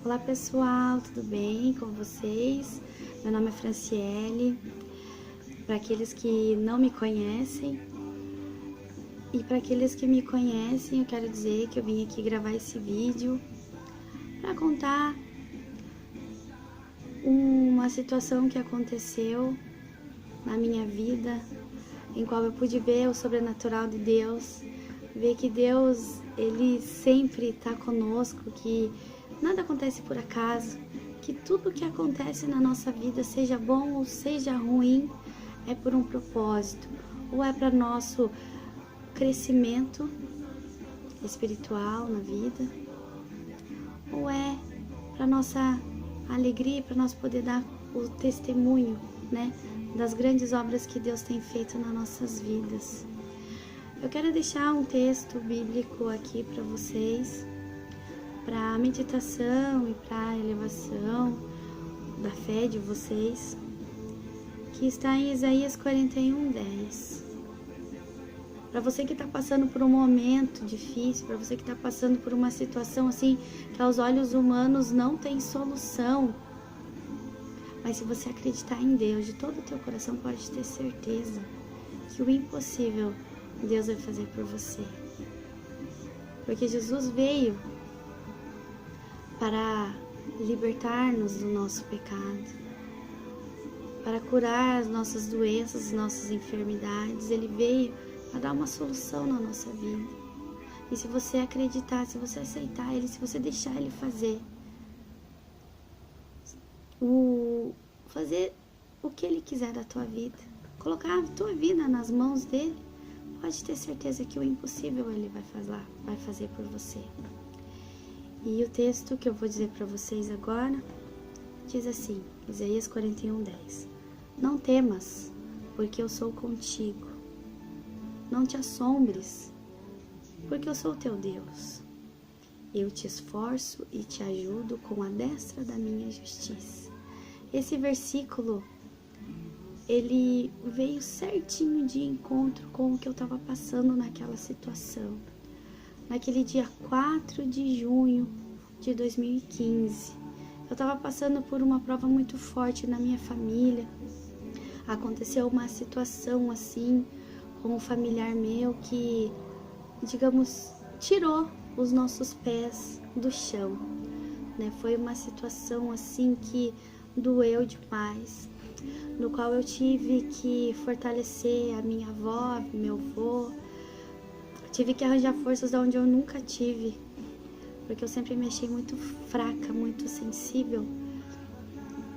Olá pessoal, tudo bem com vocês? Meu nome é Franciele. Para aqueles que não me conhecem e para aqueles que me conhecem, eu quero dizer que eu vim aqui gravar esse vídeo para contar uma situação que aconteceu na minha vida, em qual eu pude ver o sobrenatural de Deus, ver que Deus, Ele sempre está conosco, que nada acontece por acaso, que tudo que acontece na nossa vida, seja bom ou seja ruim, é por um propósito, ou é para nosso crescimento espiritual na vida, ou é para nossa alegria, para nós poder dar o testemunho, né, das grandes obras que Deus tem feito nas nossas vidas. Eu quero deixar um texto bíblico aqui para vocês, para a meditação e para a elevação da fé de vocês, que está em Isaías 41:10. Para você que está passando por um momento difícil, para você que está passando por uma situação assim, que aos olhos humanos não tem solução, mas se você acreditar em Deus de todo o teu coração, pode ter certeza que o impossível Deus vai fazer por você. Porque Jesus veio para libertar-nos do nosso pecado, para curar as nossas doenças, as nossas enfermidades. Ele veio para dar uma solução na nossa vida. E se você acreditar, se você aceitar Ele, se você deixar Ele fazer o que Ele quiser da tua vida, colocar a tua vida nas mãos dEle, pode ter certeza que o impossível Ele vai fazer por você. E o texto que eu vou dizer para vocês agora diz assim, Isaías 41:10. Não temas, porque eu sou contigo. Não te assombres, porque eu sou teu Deus. Eu te esforço e te ajudo com a destra da minha justiça. Esse versículo, ele veio certinho de encontro com o que eu estava passando naquela situação. Naquele dia 4 de junho de 2015, eu estava passando por uma prova muito forte na minha família. Aconteceu uma situação assim com um familiar meu que, digamos, tirou os nossos pés do chão, né? Foi uma situação assim que doeu demais, no qual eu tive que fortalecer a minha avó, meu avô. Tive que arranjar forças onde eu nunca tive, porque eu sempre me achei muito fraca, muito sensível.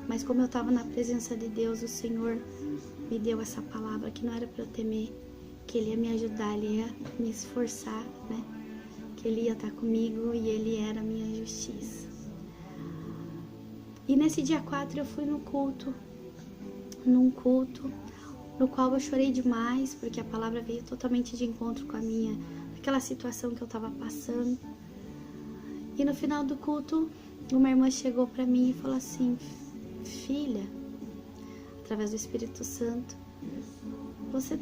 Mas como eu estava na presença de Deus, o Senhor me deu essa palavra que não era para eu temer, que Ele ia me ajudar, Ele ia me esforçar, né? Que Ele ia estar comigo e Ele era a minha justiça. E nesse dia 4 eu fui num culto no qual eu chorei demais, porque a palavra veio totalmente de encontro com aquela situação que eu estava passando. E no final do culto, uma irmã chegou para mim e falou assim: filha, através do Espírito Santo, você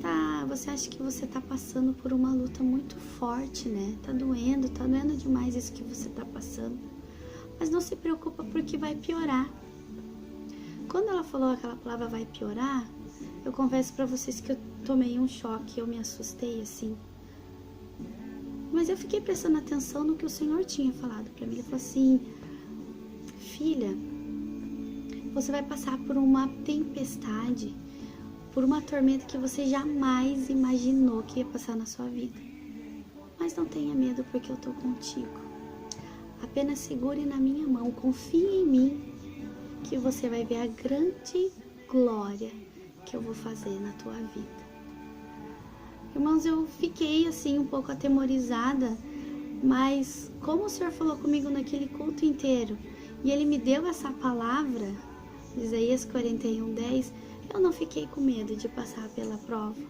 acha que você tá passando por uma luta muito forte, né? Tá doendo demais isso que você tá passando. Mas não se preocupa, porque vai piorar. Quando ela falou aquela palavra vai piorar, eu confesso pra vocês que eu tomei um choque, eu me assustei assim. Mas eu fiquei prestando atenção no que o Senhor tinha falado pra mim. Ele falou assim: filha, você vai passar por uma tempestade, por uma tormenta que você jamais imaginou que ia passar na sua vida. Mas não tenha medo, porque eu tô contigo. Apenas segure na minha mão, confie em mim, que você vai ver a grande glória que eu vou fazer na tua vida. Irmãos, eu fiquei assim um pouco atemorizada, mas como o Senhor falou comigo naquele culto inteiro, e Ele me deu essa palavra, Isaías 41:10, eu não fiquei com medo de passar pela prova.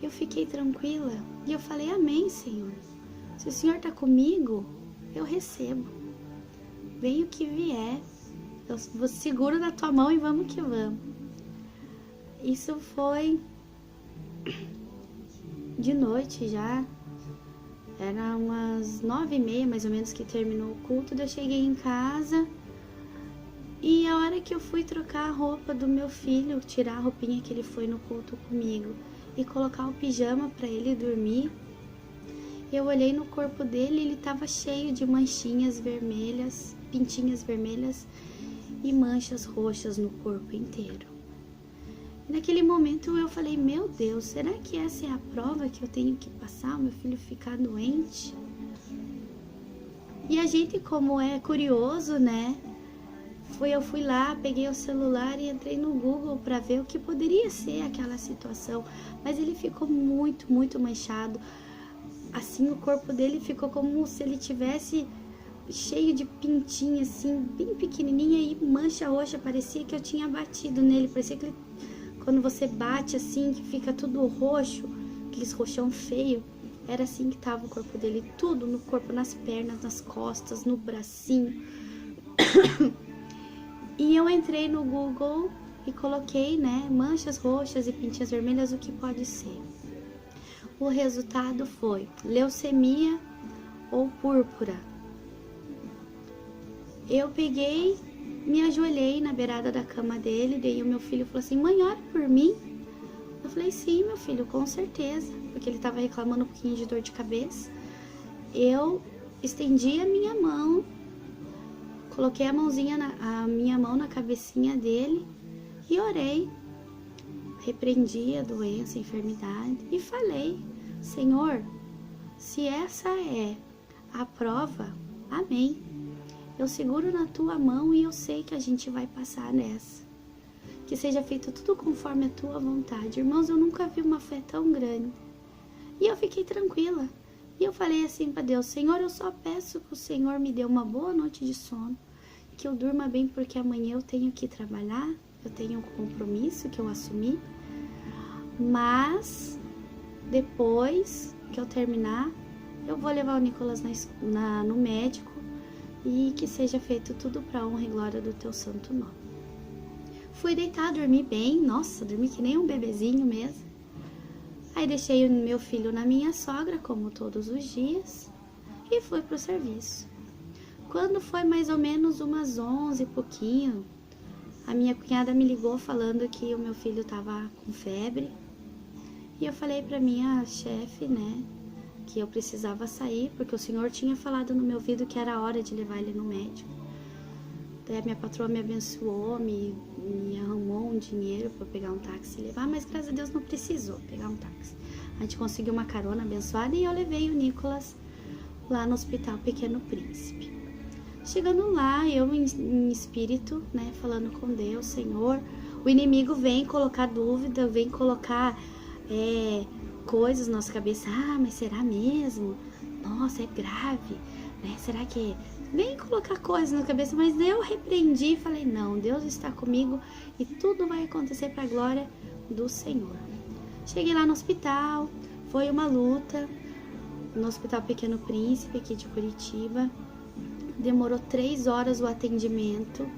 Eu fiquei tranquila e eu falei: amém, Senhor. Se o Senhor está comigo, eu recebo. Venha o que vier, eu vou seguro na tua mão e vamos que vamos. Isso foi de noite já. Era umas 9h30, mais ou menos, que terminou o culto. Eu cheguei em casa e a hora que eu fui trocar a roupa do meu filho, tirar a roupinha que ele foi no culto comigo e colocar o pijama para ele dormir, eu olhei no corpo dele e ele estava cheio de manchinhas vermelhas, pintinhas vermelhas e manchas roxas no corpo inteiro. E naquele momento eu falei, meu Deus, será que essa é a prova que eu tenho que passar, o meu filho ficar doente? E a gente, como é curioso, né? Eu fui lá, peguei o celular e entrei no Google para ver o que poderia ser aquela situação. Mas ele ficou muito, muito manchado. Assim, o corpo dele ficou como se ele tivesse cheio de pintinha, assim, bem pequenininha, e mancha roxa. Parecia que eu tinha batido nele. Parecia que ele, quando você bate assim, que fica tudo roxo, aqueles roxão feio. Era assim que tava o corpo dele. Tudo no corpo, nas pernas, nas costas, no bracinho. E eu entrei no Google e coloquei, né, manchas roxas e pintinhas vermelhas, o que pode ser. O resultado foi leucemia ou púrpura. Eu peguei, me ajoelhei na beirada da cama dele, daí o meu filho falou assim, mãe, ora por mim. Eu falei, sim, meu filho, com certeza, porque ele estava reclamando um pouquinho de dor de cabeça. Eu estendi a minha mão, coloquei a minha mão na cabecinha dele e orei. Repreendi a doença, a enfermidade e falei, Senhor, se essa é a prova, amém. Eu seguro na tua mão e eu sei que a gente vai passar nessa. Que seja feito tudo conforme a tua vontade. Irmãos, eu nunca vi uma fé tão grande. E eu fiquei tranquila. E eu falei assim para Deus, Senhor, eu só peço que o Senhor me dê uma boa noite de sono, que eu durma bem, porque amanhã eu tenho que trabalhar, eu tenho um compromisso que eu assumi, mas depois que eu terminar, eu vou levar o Nicolas no médico e que seja feito tudo para honra e glória do teu santo nome. Fui deitar, dormi bem, nossa, dormi que nem um bebezinho mesmo. Aí deixei o meu filho na minha sogra, como todos os dias, e fui pro serviço. Quando foi mais ou menos umas 11 e pouquinho, a minha cunhada me ligou falando que o meu filho tava com febre. E eu falei pra minha chefe, né, que eu precisava sair, porque o senhor tinha falado no meu ouvido que era hora de levar ele no médico. Daí a minha patroa me abençoou, me arrumou um dinheiro para pegar um táxi e levar, mas graças a Deus não precisou pegar um táxi. A gente conseguiu uma carona abençoada e eu levei o Nicolas lá no Hospital Pequeno Príncipe. Chegando lá, eu em espírito, né, falando com Deus, Senhor, o inimigo vem colocar dúvida, vem colocar coisas na nossa cabeça, mas será mesmo? Nossa, é grave, né? Será que... Vem colocar coisas na cabeça, mas eu repreendi e falei, não, Deus está comigo e tudo vai acontecer para a glória do Senhor. Cheguei lá no hospital, foi uma luta, no Hospital Pequeno Príncipe, aqui de Curitiba. Demorou 3 horas o atendimento.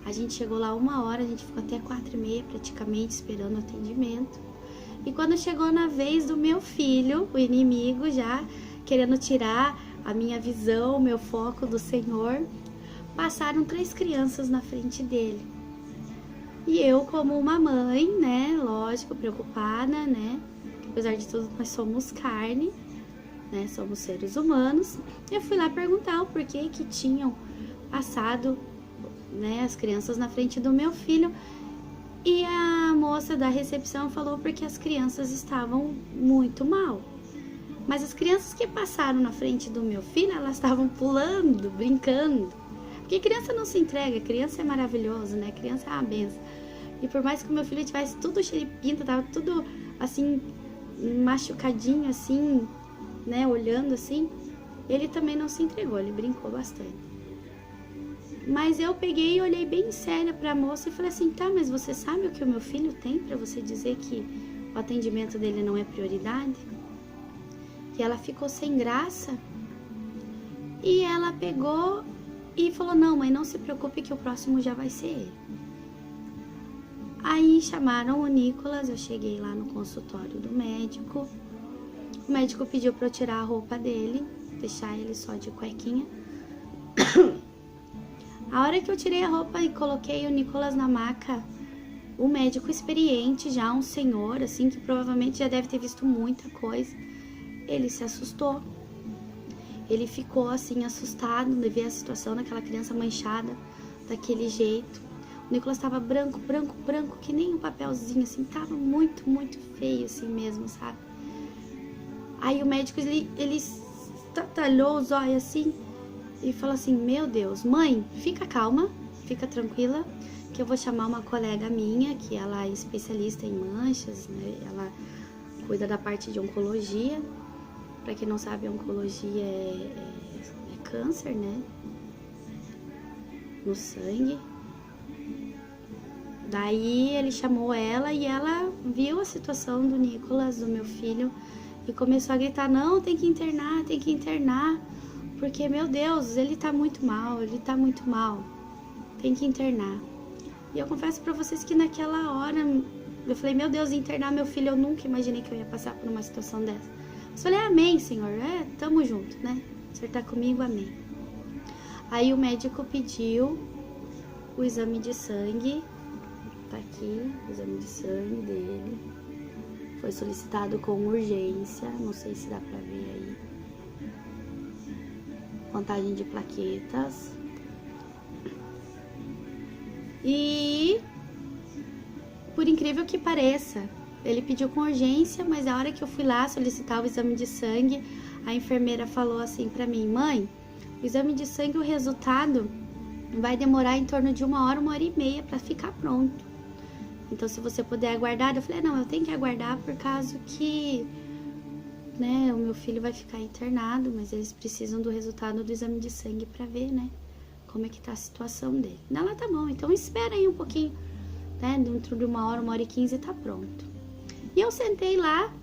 A gente chegou lá 1 hora, a gente ficou até 4h30 praticamente esperando o atendimento. E quando chegou na vez do meu filho, o inimigo já querendo tirar a minha visão, o meu foco do Senhor, passaram 3 crianças na frente dele. E eu, como uma mãe, né, lógico, preocupada, né, apesar de tudo nós somos carne, né, somos seres humanos, eu fui lá perguntar o porquê que tinham passado, né, as crianças na frente do meu filho. E a moça da recepção falou porque as crianças estavam muito mal. Mas as crianças que passaram na frente do meu filho, elas estavam pulando, brincando. Porque criança não se entrega, criança é maravilhoso, né? Criança é uma benção. E por mais que o meu filho tivesse tudo cheio de pinta, tava tudo assim, machucadinho assim, né? Olhando assim, ele também não se entregou, ele brincou bastante. Mas eu peguei e olhei bem séria pra moça e falei assim, tá, mas você sabe o que o meu filho tem pra você dizer que o atendimento dele não é prioridade? E ela ficou sem graça e ela pegou e falou, não, mãe, não se preocupe que o próximo já vai ser ele. Aí chamaram o Nicolas, eu cheguei lá no consultório do médico, O médico pediu pra eu tirar a roupa dele, deixar ele só de cuequinha. A hora que eu tirei a roupa e coloquei o Nicolas na maca, o médico experiente, já um senhor, assim, que provavelmente já deve ter visto muita coisa, ele se assustou. Ele ficou, assim, assustado de ver a situação daquela criança manchada daquele jeito. O Nicolas tava branco, branco, branco, que nem um papelzinho, assim, tava muito, muito feio, assim mesmo, sabe? Aí o médico, ele tatalhou os olhos, assim, e falou assim, meu Deus, mãe, fica calma, fica tranquila, que eu vou chamar uma colega minha, que ela é especialista em manchas, né? Ela cuida da parte de oncologia. Pra quem não sabe, oncologia é câncer, né? No sangue. Daí ele chamou ela e ela viu a situação do Nicolas, do meu filho, e começou a gritar, não, tem que internar, porque, meu Deus, ele tá muito mal, tem que internar. E eu confesso pra vocês que naquela hora, eu falei, meu Deus, internar meu filho, eu nunca imaginei que eu ia passar por uma situação dessa. Eu falei, amém, Senhor, tamo junto, né? O Senhor tá comigo, amém. Aí o médico pediu o exame de sangue, tá aqui, o exame de sangue dele. Foi solicitado com urgência, não sei se dá pra ver aí. Contagem de plaquetas. E, por incrível que pareça, ele pediu com urgência, mas a hora que eu fui lá solicitar o exame de sangue, a enfermeira falou assim pra mim, mãe, o exame de sangue, o resultado vai demorar em torno de 1 hora e meia pra ficar pronto. Então, se você puder aguardar, eu falei, não, eu tenho que aguardar por causa que, né, o meu filho vai ficar internado, mas eles precisam do resultado do exame de sangue pra ver, né, como é que tá a situação dele. Ela, tá bom, então espera aí um pouquinho, né, dentro de 1 hora e 15 tá pronto. E eu sentei lá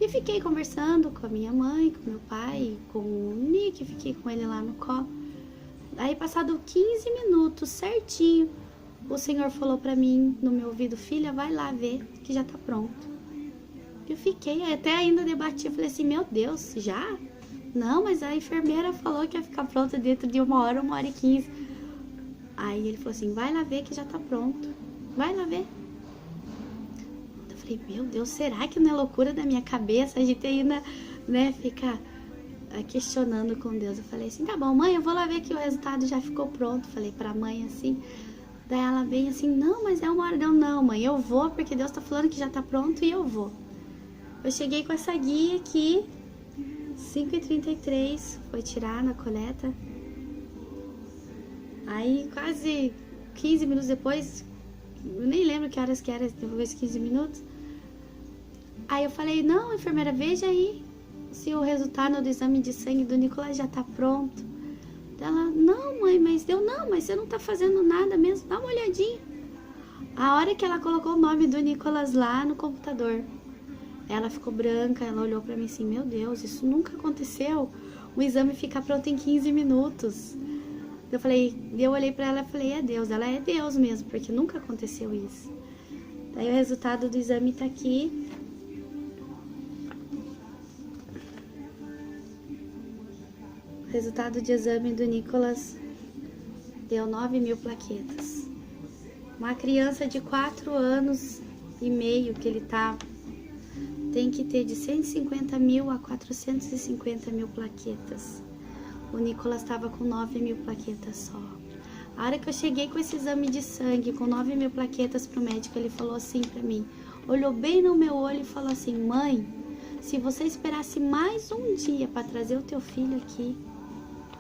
e fiquei conversando com a minha mãe, com meu pai, com o Nick, fiquei com ele lá no colo. Aí, passado 15 minutos certinho, o Senhor falou pra mim no meu ouvido, filha, vai lá ver que já tá pronto. Eu fiquei, até ainda debati, eu falei assim, meu Deus, já? Não, mas a enfermeira falou que ia ficar pronto dentro de 1 hora e 15. Aí ele falou assim, vai lá ver que já tá pronto, vai lá ver. Eu falei, meu Deus, será que não é loucura da minha cabeça? A gente ainda, né, fica questionando com Deus. Eu falei assim, tá bom, mãe, eu vou lá ver que o resultado já ficou pronto. Falei pra mãe assim. Daí ela veio assim, não, mas é 1 hora. Não, mãe, eu vou porque Deus tá falando que já tá pronto e eu vou. Eu cheguei com essa guia aqui, 5h33, foi tirar na coleta. Aí quase 15 minutos depois, eu nem lembro que horas que era, depois de 15 minutos. Aí eu falei, não, enfermeira, veja aí se o resultado do exame de sangue do Nicolas já tá pronto. Ela, não, mãe, mas você não tá fazendo nada mesmo, dá uma olhadinha. A hora que ela colocou o nome do Nicolas lá no computador, ela ficou branca, ela olhou pra mim assim, meu Deus, isso nunca aconteceu, o exame fica pronto em 15 minutos. Eu olhei pra ela e falei, é Deus, ela é Deus mesmo, porque nunca aconteceu isso. Daí o resultado do exame tá aqui. O resultado de exame do Nicolas deu 9.000 plaquetas. Uma criança de 4 anos e meio que ele tá, tem que ter de 150.000 a 450.000 plaquetas. O Nicolas estava com 9.000 plaquetas só. A hora que eu cheguei com esse exame de sangue, com 9.000 plaquetas pro médico, ele falou assim pra mim, olhou bem no meu olho e falou assim, mãe, se você esperasse mais um dia para trazer o teu filho aqui,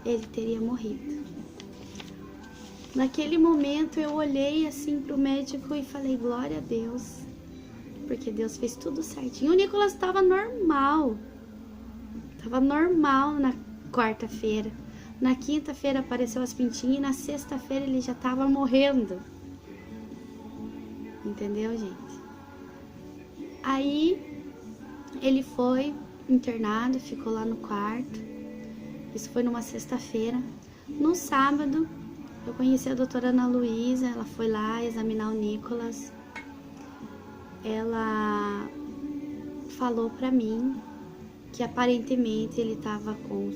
ele teria morrido. Naquele momento eu olhei assim pro médico e falei, glória a Deus, porque Deus fez tudo certinho. O Nicolas estava normal na quarta-feira. Na quinta-feira apareceu as pintinhas e na sexta-feira ele já estava morrendo. Entendeu, gente? Aí ele foi internado, ficou lá no quarto. Isso foi numa sexta-feira. No sábado, eu conheci a doutora Ana Luísa, ela foi lá examinar o Nicolas. Ela falou pra mim que aparentemente ele estava com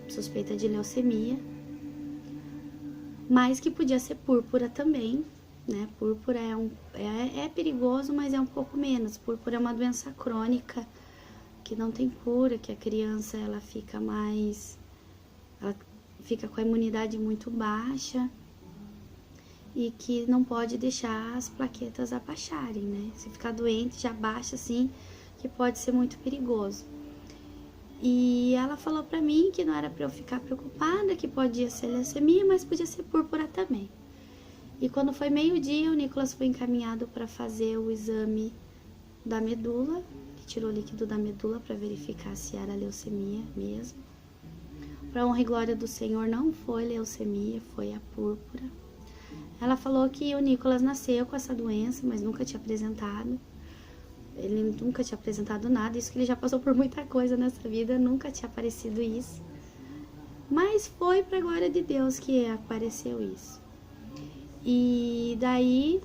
suspeita de leucemia, mas que podia ser púrpura também, né? Púrpura é perigoso, mas é um pouco menos. Púrpura é uma doença crônica que não tem cura, que a criança ela fica com a imunidade muito baixa e que não pode deixar as plaquetas abaixarem, né? Se ficar doente, já baixa assim, que pode ser muito perigoso. E ela falou pra mim que não era pra eu ficar preocupada, que podia ser leucemia, mas podia ser púrpura também. E quando foi meio-dia, o Nicolas foi encaminhado para fazer o exame da medula, que tirou o líquido da medula para verificar se era leucemia mesmo. Para honra e glória do Senhor, não foi leucemia, foi a púrpura. Ela falou que o Nicolas nasceu com essa doença, mas nunca tinha apresentado. Ele nunca tinha apresentado nada, isso que ele já passou por muita coisa nessa vida, nunca tinha aparecido isso. Mas foi para a glória de Deus que apareceu isso. E daí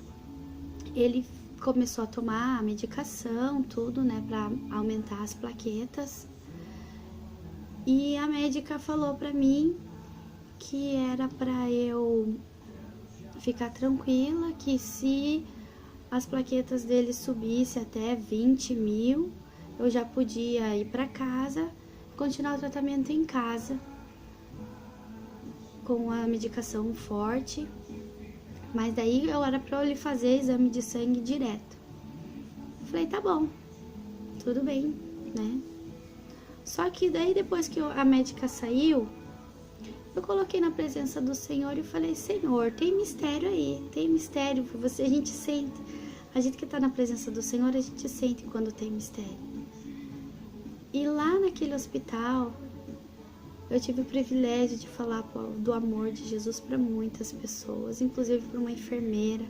ele começou a tomar a medicação, tudo, né, para aumentar as plaquetas. E a médica falou para mim que era para eu ficar tranquila, que se as plaquetas dele subissem até 20.000, eu já podia ir para casa, continuar o tratamento em casa, com a medicação forte. Mas daí eu era pra ele fazer exame de sangue direto. Eu falei, tá bom, tudo bem, né? Só que daí depois que a médica saiu, eu coloquei na presença do Senhor e falei, Senhor, tem mistério aí, tem mistério. A gente sente, a gente que tá na presença do Senhor, a gente sente quando tem mistério. E lá naquele hospital, eu tive o privilégio de falar do amor de Jesus para muitas pessoas, inclusive para uma enfermeira,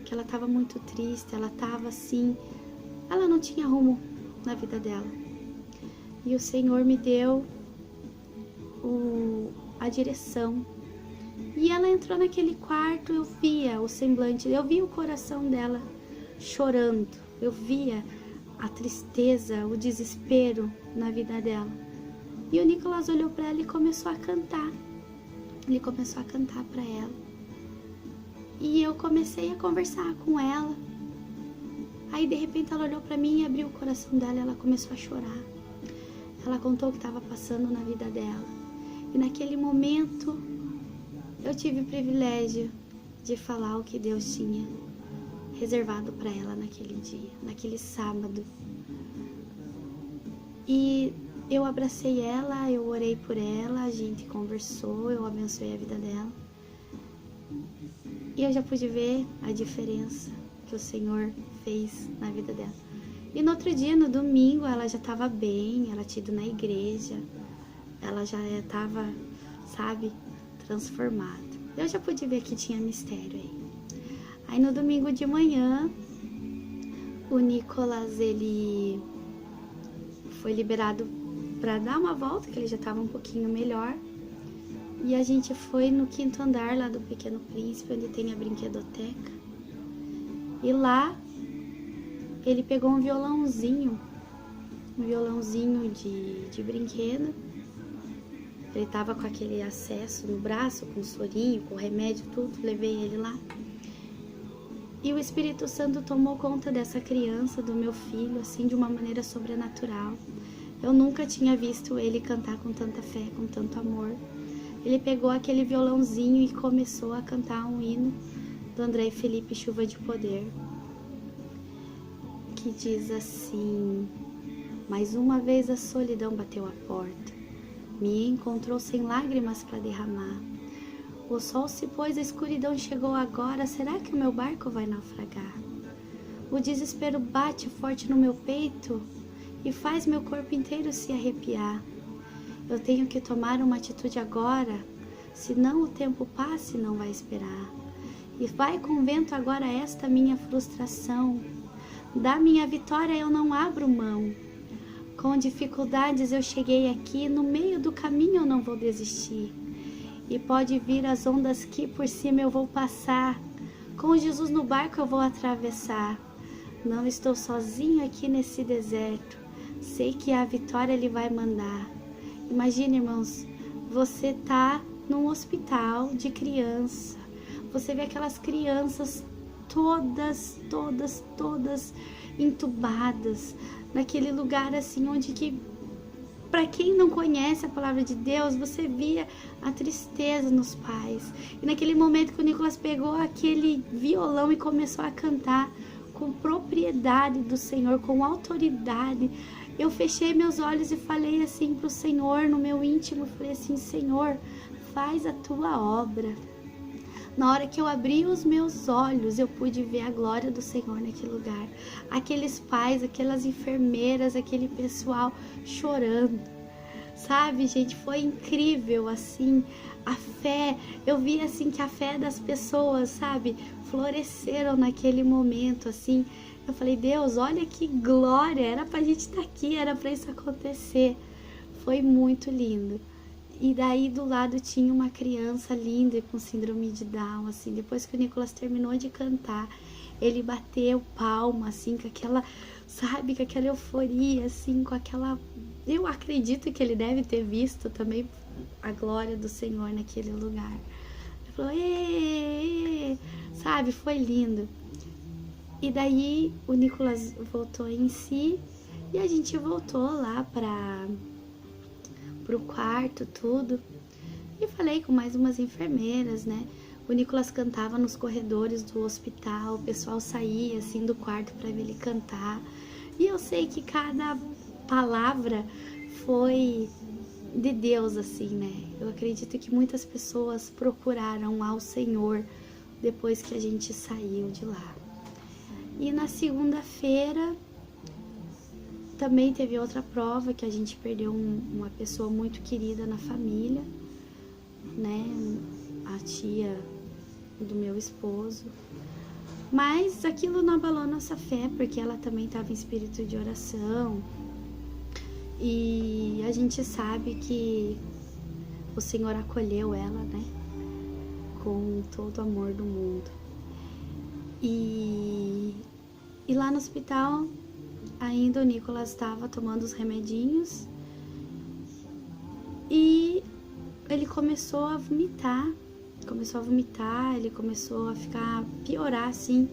que ela estava muito triste, ela estava assim, ela não tinha rumo na vida dela. E o Senhor me deu a direção. E ela entrou naquele quarto, eu via o semblante, eu via o coração dela chorando, eu via a tristeza, o desespero na vida dela. E o Nicolas olhou para ela e começou a cantar. Ele começou a cantar para ela. E eu comecei a conversar com ela. Aí de repente ela olhou para mim e abriu o coração dela e ela começou a chorar. Ela contou o que estava passando na vida dela. E naquele momento eu tive o privilégio de falar o que Deus tinha reservado para ela naquele dia, naquele sábado. E eu abracei ela, eu orei por ela, a gente conversou, eu abençoei a vida dela. E eu já pude ver a diferença que o Senhor fez na vida dela. E no outro dia, no domingo, ela já estava bem, ela tinha ido na igreja, ela já estava, sabe, transformada. Eu já pude ver que tinha mistério aí. Aí no domingo de manhã, o Nicolas, ele foi liberado para dar uma volta, que ele já estava um pouquinho melhor. E a gente foi no 5º andar lá do Pequeno Príncipe, onde tem a brinquedoteca. E lá ele pegou um violãozinho de brinquedo. Ele tava com aquele acesso no braço, com o sorinho, com o remédio, tudo. Levei ele lá. E o Espírito Santo tomou conta dessa criança, do meu filho, assim, de uma maneira sobrenatural. Eu nunca tinha visto ele cantar com tanta fé, com tanto amor. Ele pegou aquele violãozinho e começou a cantar um hino do André Felipe, Chuva de Poder, que diz assim: mais uma vez a solidão bateu a porta, me encontrou sem lágrimas para derramar. O sol se pôs, a escuridão chegou agora, será que o meu barco vai naufragar? O desespero bate forte no meu peito e faz meu corpo inteiro se arrepiar. Eu tenho que tomar uma atitude agora, senão o tempo passa e não vai esperar. E vai com o vento agora esta minha frustração. Da minha vitória eu não abro mão. Com dificuldades eu cheguei aqui, no meio do caminho eu não vou desistir. E pode vir as ondas que por cima eu vou passar. Com Jesus no barco eu vou atravessar. Não estou sozinho aqui nesse deserto. sei que a vitória Ele vai mandar. Imagina, irmãos, você tá num hospital de criança, você vê aquelas crianças todas entubadas, naquele lugar assim onde que, para quem não conhece a palavra de Deus, você via a tristeza nos pais. E naquele momento que o Nicolas pegou aquele violão e começou a cantar com propriedade do Senhor, com autoridade, eu fechei meus olhos e falei assim pro Senhor, no meu íntimo, falei assim: Senhor, faz a tua obra. Na hora que eu abri os meus olhos, eu pude ver a glória do Senhor naquele lugar. Aqueles pais, aquelas enfermeiras, aquele pessoal chorando. Sabe, gente, foi incrível, assim, a fé. Eu vi, assim, que a fé das pessoas, sabe, floresceram naquele momento, assim. Eu falei: Deus, olha que glória, era pra gente estar aqui, era pra isso acontecer. Foi muito lindo. E daí do lado tinha uma criança linda com síndrome de Down, assim. Depois que o Nicolas terminou de cantar, ele bateu palma, assim, com aquela, sabe, com aquela euforia, assim, com aquela... Eu acredito que ele deve ter visto também a glória do Senhor naquele lugar. Ele falou: ê, sabe, foi lindo. E daí o Nicolas voltou em si e a gente voltou lá pro quarto, tudo. E falei com mais umas enfermeiras, né? O Nicolas cantava nos corredores do hospital, o pessoal saía assim do quarto para ver ele cantar. E eu sei que cada palavra foi de Deus, assim, né? Eu acredito que muitas pessoas procuraram ao Senhor depois que a gente saiu de lá. E na segunda-feira também teve outra prova, que a gente perdeu uma pessoa muito querida na família, né? A tia do meu esposo. Mas aquilo não abalou nossa fé, porque ela também estava em espírito de oração. E a gente sabe que o Senhor acolheu ela, né? Com todo o amor do mundo. E lá no hospital, ainda o Nicolas estava tomando os remedinhos e ele começou a vomitar, ele começou a piorar assim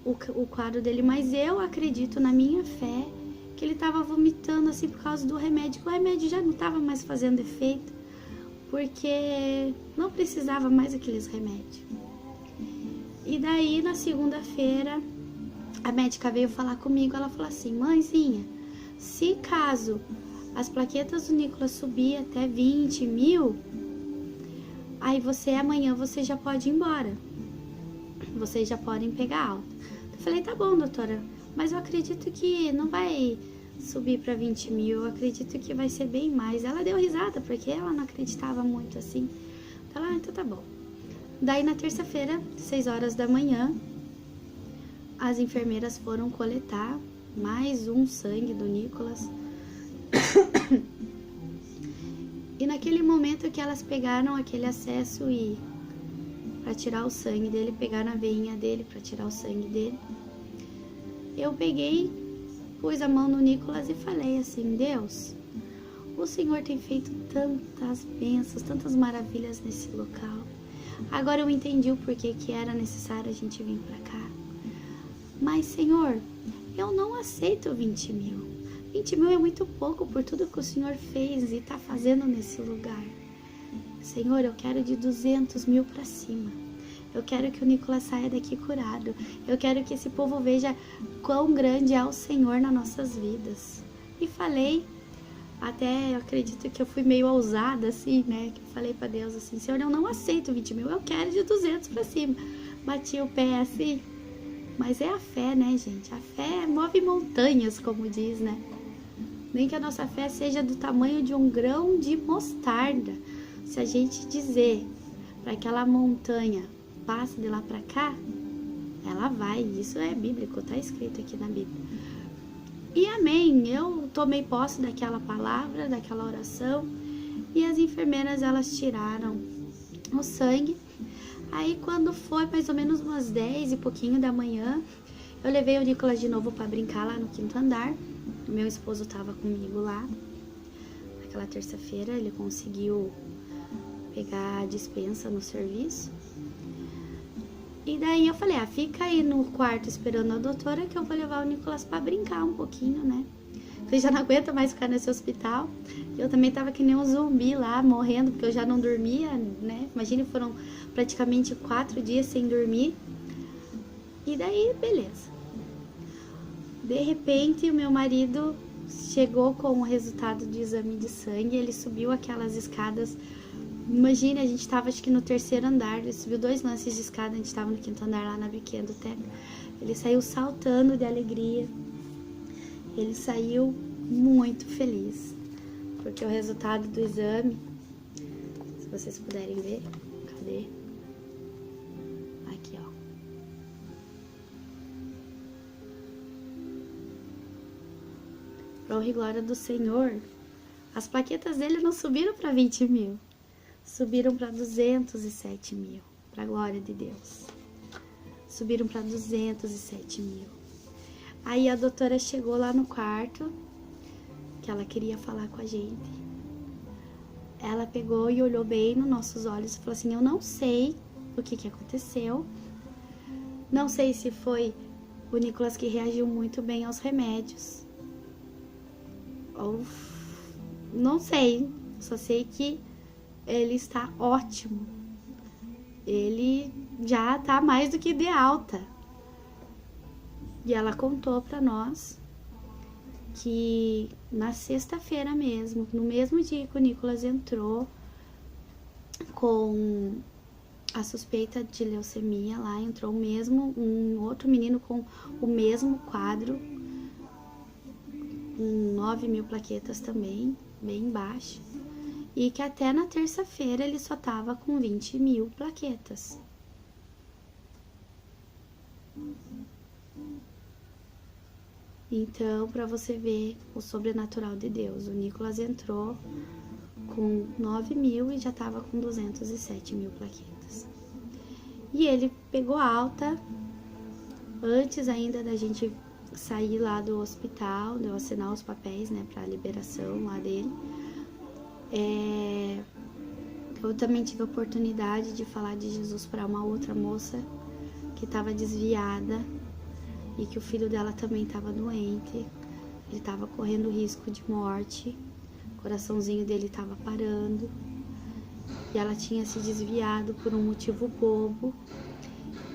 o quadro dele, mas eu acredito na minha fé que ele estava vomitando assim por causa do remédio, que o remédio já não estava mais fazendo efeito, porque não precisava mais aqueles remédios. E daí na segunda-feira a médica veio falar comigo, ela falou assim: mãezinha, se caso as plaquetas do Nicolas subir até 20 mil, aí amanhã você já pode ir embora. Vocês já podem pegar alta. Eu falei: tá bom, doutora, mas eu acredito que não vai subir para 20 mil, eu acredito que vai ser bem mais. Ela deu risada, porque ela não acreditava muito assim. Ela: então tá bom. Daí na terça-feira, 6 horas da manhã, as enfermeiras foram coletar mais um sangue do Nicolas. E naquele momento que elas pegaram aquele acesso e para tirar o sangue dele, pegaram a veinha dele para tirar o sangue dele, eu peguei, pus a mão no Nicolas e falei assim: Deus, o Senhor tem feito tantas bênçãos, tantas maravilhas nesse local. Agora eu entendi o porquê que era necessário a gente vir para cá. Mas, Senhor, eu não aceito 20 mil. 20 mil é muito pouco por tudo que o Senhor fez e está fazendo nesse lugar. Senhor, eu quero de 200 mil para cima. Eu quero que o Nicolas saia daqui curado. Eu quero que esse povo veja quão grande é o Senhor nas nossas vidas. E falei, até eu acredito que eu fui meio ousada assim, né? Que eu falei para Deus assim: Senhor, eu não aceito 20 mil, eu quero de 200 para cima. Bati o pé assim. Mas é a fé, né, gente? A fé move montanhas, como diz, né? Nem que a nossa fé seja do tamanho de um grão de mostarda. Se a gente dizer para aquela montanha, passe de lá para cá, ela vai. Isso é bíblico, tá escrito aqui na Bíblia. E amém, eu tomei posse daquela palavra, daquela oração, e as enfermeiras, elas tiraram o sangue. Aí quando foi mais ou menos umas 10 e pouquinho da manhã, eu levei o Nicolas de novo para brincar lá no 5º andar. Meu esposo estava comigo lá. Naquela terça-feira ele conseguiu pegar a dispensa no serviço. E daí eu falei, fica aí no quarto esperando a doutora que eu vou levar o Nicolas pra brincar um pouquinho, né? Ele já não aguenta mais ficar nesse hospital. Eu também tava que nem um zumbi lá, morrendo, porque eu já não dormia, né? Imagina, foram praticamente 4 dias sem dormir. E daí, beleza. De repente, o meu marido chegou com o resultado do exame de sangue. Ele subiu aquelas escadas. Imagina, a gente tava acho que no 3º andar. Ele subiu 2 lances de escada, a gente tava no 5º andar lá na biquinha do teto. Ele saiu saltando de alegria. Ele saiu muito feliz, porque o resultado do exame, se vocês puderem ver, cadê? Aqui, ó. Pra honra e glória do Senhor, as plaquetas dele não subiram para 20 mil, subiram para 207 mil, pra glória de Deus. Subiram para 207 mil. Aí a doutora chegou lá no quarto, que ela queria falar com a gente. Ela pegou e olhou bem nos nossos olhos e falou assim, eu não sei o que aconteceu. Não sei se foi o Nicolas que reagiu muito bem aos remédios. Ou não sei, só sei que ele está ótimo. Ele já tá mais do que de alta. E ela contou pra nós que na sexta-feira mesmo, no mesmo dia que o Nicolas entrou com a suspeita de leucemia, lá entrou um outro menino com o mesmo quadro, com 9 mil plaquetas também, bem baixo, e que até na terça-feira ele só tava com 20 mil plaquetas. Então, para você ver o sobrenatural de Deus, o Nicolas entrou com 9 mil e já estava com 207 mil plaquetas. E ele pegou alta antes ainda da gente sair lá do hospital, de eu assinar os papéis, né, para liberação lá dele. Eu também tive a oportunidade de falar de Jesus para uma outra moça que estava desviada e que o filho dela também estava doente, ele estava correndo risco de morte, o coraçãozinho dele estava parando, e ela tinha se desviado por um motivo bobo,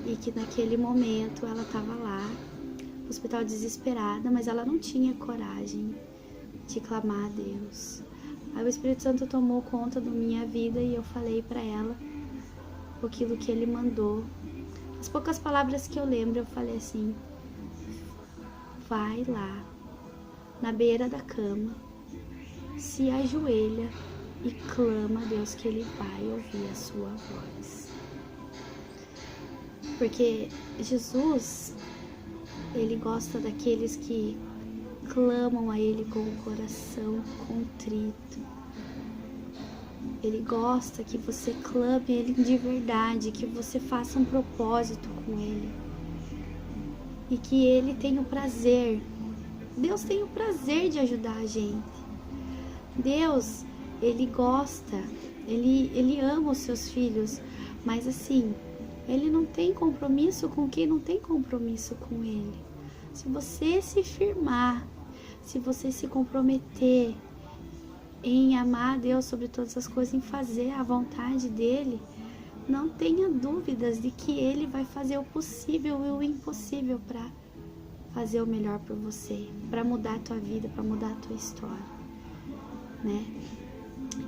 e que naquele momento ela estava lá, no hospital desesperada, mas ela não tinha coragem de clamar a Deus. Aí o Espírito Santo tomou conta da minha vida e eu falei para ela aquilo que ele mandou. As poucas palavras que eu lembro, eu falei assim, vai lá, na beira da cama, se ajoelha e clama a Deus que Ele vai ouvir a sua voz. Porque Jesus, Ele gosta daqueles que clamam a Ele com o coração contrito. Ele gosta que você clame a Ele de verdade, que você faça um propósito com Ele. E que Ele tem o prazer, Deus tem o prazer de ajudar a gente. Deus, Ele gosta, Ele ama os seus filhos, mas assim, Ele não tem compromisso com quem não tem compromisso com Ele. Se você se firmar, se você se comprometer em amar a Deus sobre todas as coisas, em fazer a vontade dEle, não tenha dúvidas de que Ele vai fazer o possível e o impossível para fazer o melhor por você, para mudar a tua vida, para mudar a tua história, né?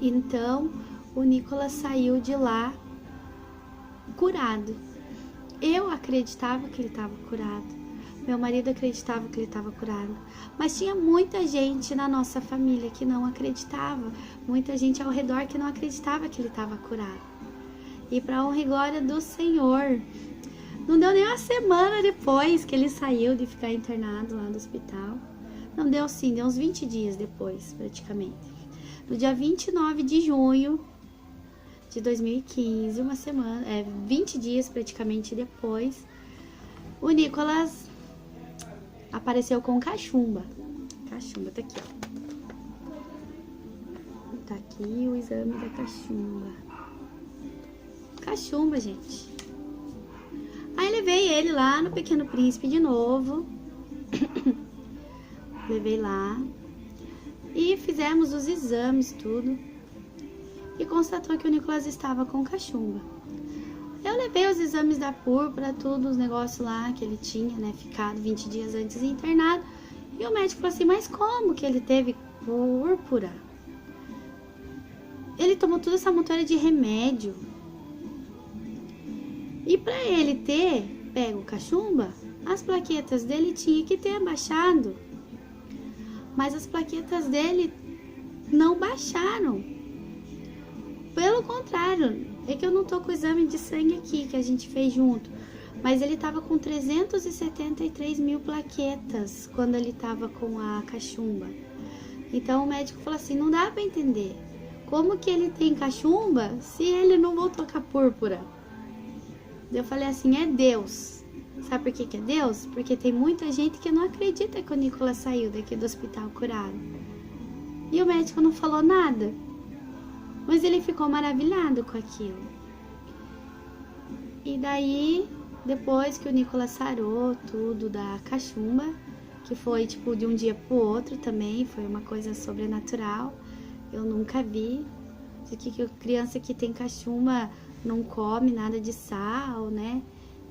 Então, o Nicolas saiu de lá curado. Eu acreditava que ele estava curado. Meu marido acreditava que ele estava curado. Mas tinha muita gente na nossa família que não acreditava. Muita gente ao redor que não acreditava que ele estava curado. E para a honra e glória do Senhor, não deu nem uma semana depois que ele saiu de ficar internado lá no hospital. Não deu sim, deu uns 20 dias depois, praticamente. No dia 29 de junho de 2015, 20 dias praticamente depois, o Nicolas apareceu com cachumba. Cachumba, tá aqui, ó. Tá aqui o exame da cachumba. Cachumba, gente. Aí levei ele lá no Pequeno Príncipe de novo. Levei lá. E fizemos os exames, tudo. E constatou que o Nicolas estava com cachumba. Eu levei os exames da púrpura, tudo, os negócios lá que ele tinha, né? Ficado 20 dias antes internado. E o médico falou assim, mas como que ele teve púrpura? Ele tomou toda essa montanha de remédio. E pra ele ter pego cachumba, as plaquetas dele tinha que ter abaixado. Mas as plaquetas dele não baixaram. Pelo contrário, é que eu não tô com o exame de sangue aqui que a gente fez junto. Mas ele tava com 373 mil plaquetas quando ele tava com a cachumba. Então o médico falou assim, não dá pra entender. Como que ele tem cachumba se ele não voltou com a púrpura? Eu falei assim, é Deus. Sabe por que é Deus? Porque tem muita gente que não acredita que o Nicolas saiu daqui do hospital curado. E o médico não falou nada. Mas ele ficou maravilhado com aquilo. E daí, depois que o Nicolas sarou tudo da cachumba, que foi tipo de um dia pro outro também, foi uma coisa sobrenatural. Eu nunca vi. De que criança que tem cachumba não come nada de sal, né?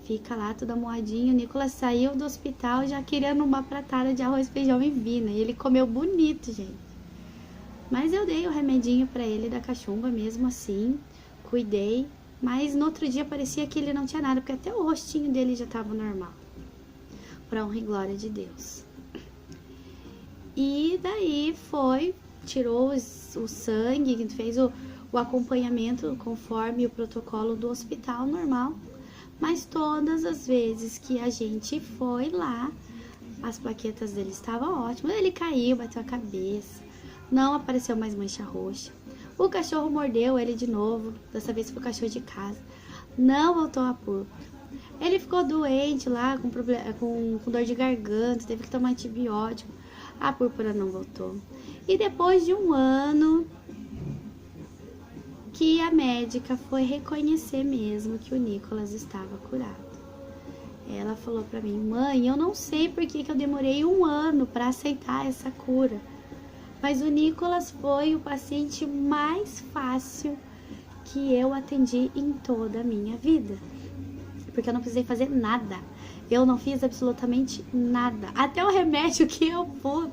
Fica lá toda moadinha. O Nicolas saiu do hospital já querendo uma pratada de arroz, feijão e vina. E ele comeu bonito, gente. Mas eu dei o remedinho pra ele da cachumba mesmo assim. Cuidei. Mas no outro dia parecia que ele não tinha nada, porque até o rostinho dele já tava normal. Pra honra e glória de Deus. E daí foi, tirou o sangue, fez o acompanhamento conforme o protocolo do hospital normal. Mas todas as vezes que a gente foi lá, as plaquetas dele estavam ótimas. Ele caiu, bateu a cabeça, não apareceu mais mancha roxa. O cachorro mordeu ele de novo, dessa vez foi o cachorro de casa. Não voltou a púrpura. Ele ficou doente lá, com dor de garganta, teve que tomar antibiótico. A púrpura não voltou. E depois de um ano que a médica foi reconhecer mesmo que o Nicolas estava curado. Ela falou pra mim, mãe, eu não sei por que eu demorei um ano para aceitar essa cura, mas o Nicolas foi o paciente mais fácil que eu atendi em toda a minha vida, porque eu não precisei fazer nada, eu não fiz absolutamente nada, até o remédio que eu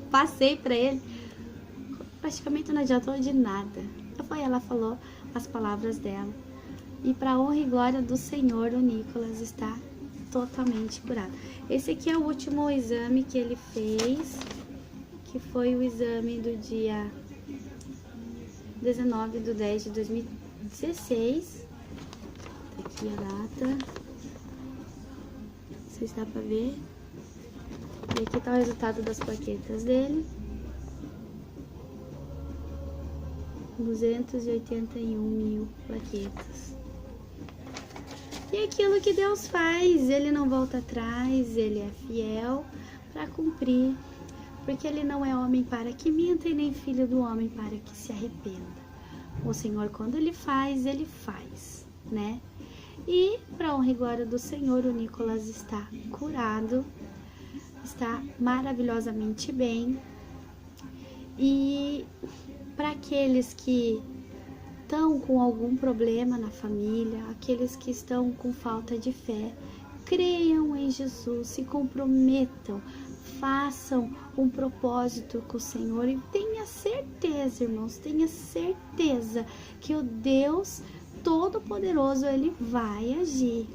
passei pra ele, praticamente não adiantou de nada. Ela falou as palavras dela. E para honra e glória do Senhor, o Nicolas está totalmente curado. Esse aqui é o último exame que ele fez, que foi o exame do dia 19/10/2016. Tá aqui a data. Não sei se dá pra ver. E aqui tá o resultado das plaquetas dele. 281 mil plaquetas. E é aquilo que Deus faz, Ele não volta atrás, Ele é fiel para cumprir, porque Ele não é homem para que minta e nem filho do homem para que se arrependa. O Senhor, quando Ele faz, né? E para honra e glória do Senhor, o Nicolas está curado, está maravilhosamente bem. E para aqueles que estão com algum problema na família, aqueles que estão com falta de fé, creiam em Jesus, se comprometam, façam um propósito com o Senhor e tenha certeza, irmãos, tenha certeza que o Deus Todo-Poderoso, Ele vai agir,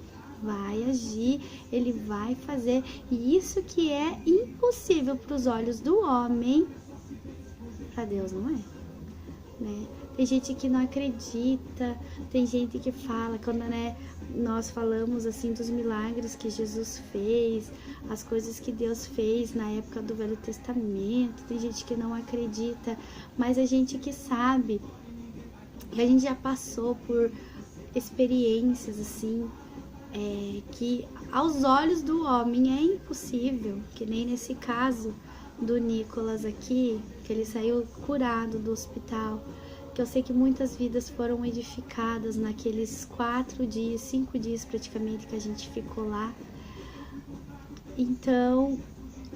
Ele vai fazer. E isso que é impossível para os olhos do homem, para Deus não é. Né? Tem gente que não acredita, tem gente que fala, quando nós falamos assim dos milagres que Jesus fez, as coisas que Deus fez na época do Velho Testamento, tem gente que não acredita, mas a gente que sabe, que a gente já passou por experiências assim, que aos olhos do homem é impossível, que nem nesse caso do Nicolas aqui, que ele saiu curado do hospital, que eu sei que muitas vidas foram edificadas naqueles 4 dias, 5 dias praticamente que a gente ficou lá. Então,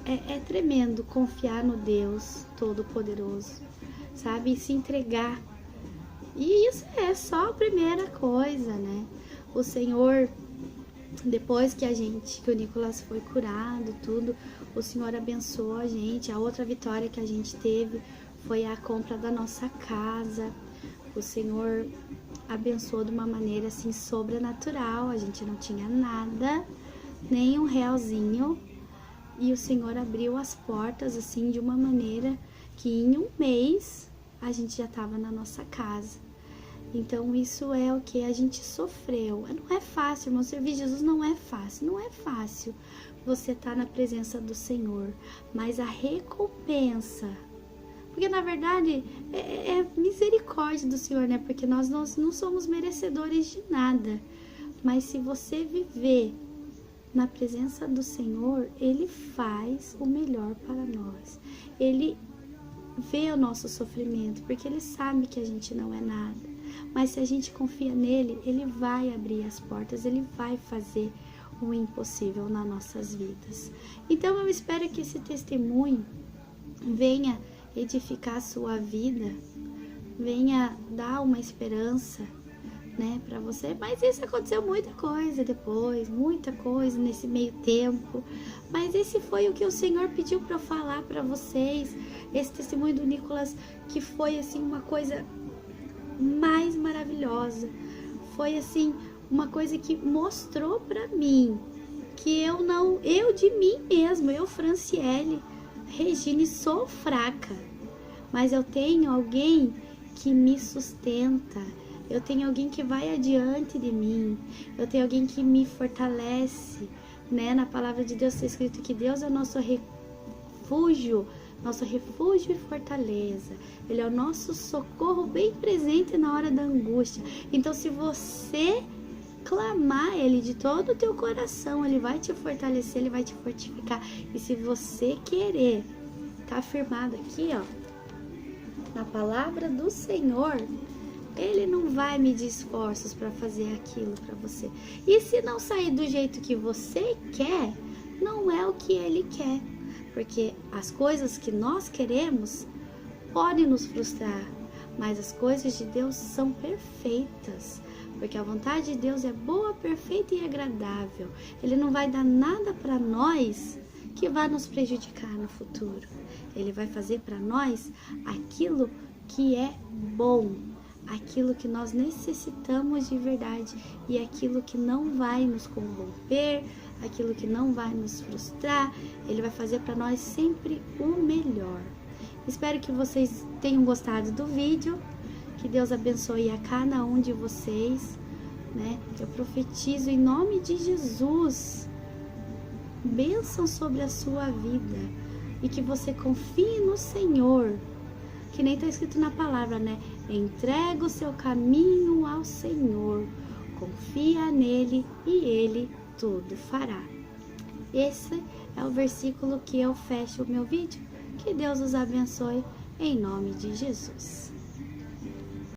é tremendo confiar no Deus Todo-Poderoso, sabe? E se entregar. E isso é só a primeira coisa, né? O Senhor, depois que o Nicolas foi curado, tudo, o Senhor abençoou a gente. A outra vitória que a gente teve foi a compra da nossa casa. O Senhor abençoou de uma maneira assim sobrenatural. A gente não tinha nada, nem um realzinho. E o Senhor abriu as portas assim de uma maneira que em um mês a gente já estava na nossa casa. Então isso é o que a gente sofreu. Não é fácil, irmão, servir Jesus não é fácil. Não é fácil você estar na presença do Senhor. Mas a recompensa, porque na verdade é misericórdia do Senhor, né? Porque nós não somos merecedores de nada. Mas se você viver na presença do Senhor, Ele faz o melhor para nós. Ele vê o nosso sofrimento, porque Ele sabe que a gente não é nada. Mas se a gente confia nele, Ele vai abrir as portas, Ele vai fazer o impossível nas nossas vidas. Então eu espero que esse testemunho venha edificar a sua vida, venha dar uma esperança, né, para você. Mas isso aconteceu muita coisa depois, muita coisa nesse meio tempo. Mas esse foi o que o Senhor pediu para eu falar para vocês. Esse testemunho do Nicolas, que foi assim uma coisa mais maravilhosa. Foi assim uma coisa que mostrou para mim que eu de mim mesma, eu, Franciele Regine, sou fraca, mas eu tenho alguém que me sustenta. Eu tenho alguém que vai adiante de mim. Eu tenho alguém que me fortalece, né? Na palavra de Deus está escrito que Deus é o nosso refúgio e fortaleza. Ele é o nosso socorro bem presente na hora da angústia. Então, se você clamar Ele de todo o teu coração, Ele vai te fortalecer, Ele vai te fortificar. E se você querer, tá afirmado aqui, ó, na palavra do Senhor, Ele não vai medir esforços para fazer aquilo para você. E se não sair do jeito que você quer, não é o que Ele quer. Porque as coisas que nós queremos podem nos frustrar, mas as coisas de Deus são perfeitas. Porque a vontade de Deus é boa, perfeita e agradável. Ele não vai dar nada para nós que vai nos prejudicar no futuro. Ele vai fazer para nós aquilo que é bom, aquilo que nós necessitamos de verdade e aquilo que não vai nos corromper, aquilo que não vai nos frustrar. Ele vai fazer para nós sempre o melhor. Espero que vocês tenham gostado do vídeo, que Deus abençoe a cada um de vocês, né? Eu profetizo em nome de Jesus bênção sobre a sua vida e que você confie no Senhor, que nem está escrito na palavra, né? Entrega o seu caminho ao Senhor, confia nele e ele tudo fará. Esse é o versículo que eu fecho o meu vídeo. Que Deus os abençoe em nome de Jesus.